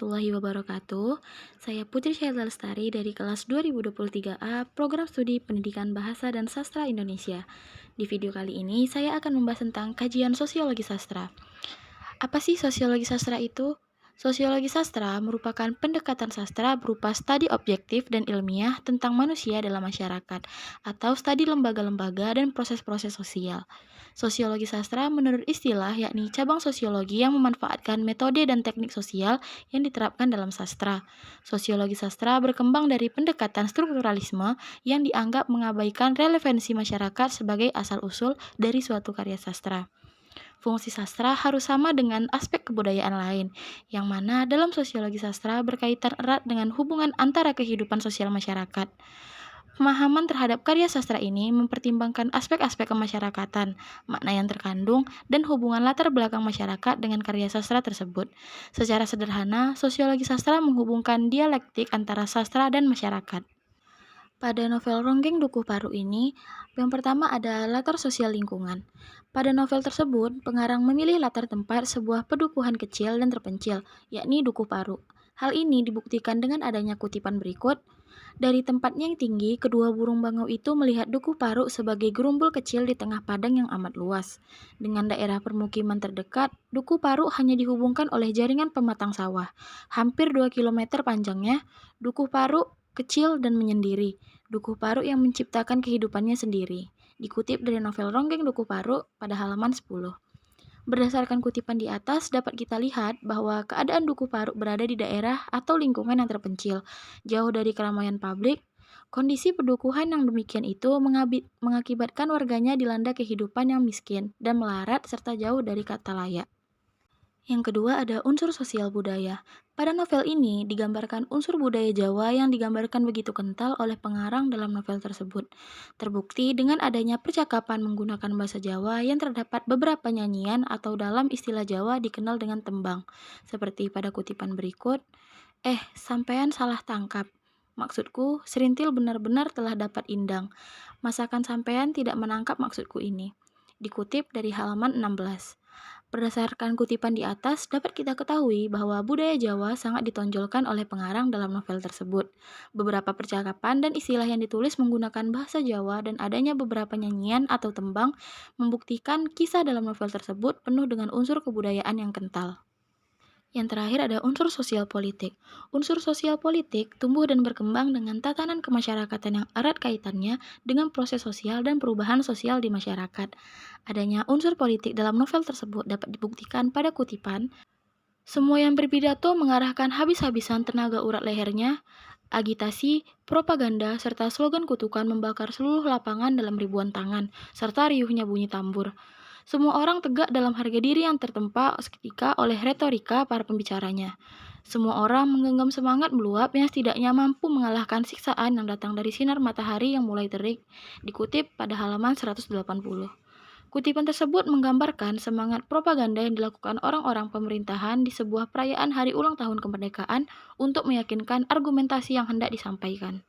warahmatullahi wabarakatuh. Saya Putri Syaila Lestari dari kelas 2023A, Program Studi Pendidikan Bahasa dan Sastra Indonesia. Di video kali ini, saya akan membahas tentang kajian sosiologi sastra. Apa sih sosiologi sastra itu? Sosiologi sastra merupakan pendekatan sastra berupa studi objektif dan ilmiah tentang manusia dalam masyarakat, atau studi lembaga-lembaga dan proses-proses sosial. Sosiologi sastra menurut istilah yakni cabang sosiologi yang memanfaatkan metode dan teknik sosial yang diterapkan dalam sastra. Sosiologi sastra berkembang dari pendekatan strukturalisme yang dianggap mengabaikan relevansi masyarakat sebagai asal-usul dari suatu karya sastra. Fungsi sastra harus sama dengan aspek kebudayaan lain, yang mana dalam sosiologi sastra berkaitan erat dengan hubungan antara kehidupan sosial masyarakat. Pemahaman terhadap karya sastra ini mempertimbangkan aspek-aspek kemasyarakatan, makna yang terkandung, dan hubungan latar belakang masyarakat dengan karya sastra tersebut. Secara sederhana, sosiologi sastra menghubungkan dialektik antara sastra dan masyarakat. Pada novel Ronggeng Dukuh Paru ini, yang pertama ada latar sosial lingkungan. Pada novel tersebut, pengarang memilih latar tempat sebuah pedukuhan kecil dan terpencil, yakni Dukuh Paru. Hal ini dibuktikan dengan adanya kutipan berikut. Dari tempatnya yang tinggi, kedua burung bangau itu melihat Dukuh Paru sebagai gerumbul kecil di tengah padang yang amat luas. Dengan daerah permukiman terdekat, Dukuh Paru hanya dihubungkan oleh jaringan pematang sawah. Hampir 2 kilometer panjangnya, Dukuh Paru kecil dan menyendiri. Dukuh Paru yang menciptakan kehidupannya sendiri. Dikutip dari novel Ronggeng Dukuh Paru pada halaman 10. Berdasarkan kutipan di atas, dapat kita lihat bahwa keadaan Dukuh Paru berada di daerah atau lingkungan yang terpencil, jauh dari keramaian publik. Kondisi pedukuhan yang demikian itu mengakibatkan warganya dilanda kehidupan yang miskin dan melarat serta jauh dari kata layak. Yang kedua ada unsur sosial budaya. Pada novel ini digambarkan unsur budaya Jawa yang digambarkan begitu kental oleh pengarang dalam novel tersebut. Terbukti dengan adanya percakapan menggunakan bahasa Jawa yang terdapat beberapa nyanyian atau dalam istilah Jawa dikenal dengan tembang. Seperti pada kutipan berikut, sampean salah tangkap. Maksudku, serintil benar-benar telah dapat indang. Masakan sampean tidak menangkap maksudku ini. Dikutip dari halaman 16. Berdasarkan kutipan di atas, dapat kita ketahui bahwa budaya Jawa sangat ditonjolkan oleh pengarang dalam novel tersebut. Beberapa percakapan dan istilah yang ditulis menggunakan bahasa Jawa dan adanya beberapa nyanyian atau tembang membuktikan kisah dalam novel tersebut penuh dengan unsur kebudayaan yang kental. Yang terakhir ada unsur sosial politik. Unsur sosial politik tumbuh dan berkembang dengan tatanan kemasyarakatan yang erat kaitannya dengan proses sosial dan perubahan sosial di masyarakat. Adanya unsur politik dalam novel tersebut dapat dibuktikan pada kutipan, semua yang berpidato mengarahkan habis-habisan tenaga urat lehernya, agitasi, propaganda, serta slogan kutukan membakar seluruh lapangan dalam ribuan tangan, serta riuhnya bunyi tambur. Semua orang tegak dalam harga diri yang tertempa seketika oleh retorika para pembicaranya. Semua orang menggenggam semangat meluap yang setidaknya mampu mengalahkan siksaan yang datang dari sinar matahari yang mulai terik, dikutip pada halaman 180. Kutipan tersebut menggambarkan semangat propaganda yang dilakukan orang-orang pemerintahan di sebuah perayaan hari ulang tahun kemerdekaan untuk meyakinkan argumentasi yang hendak disampaikan.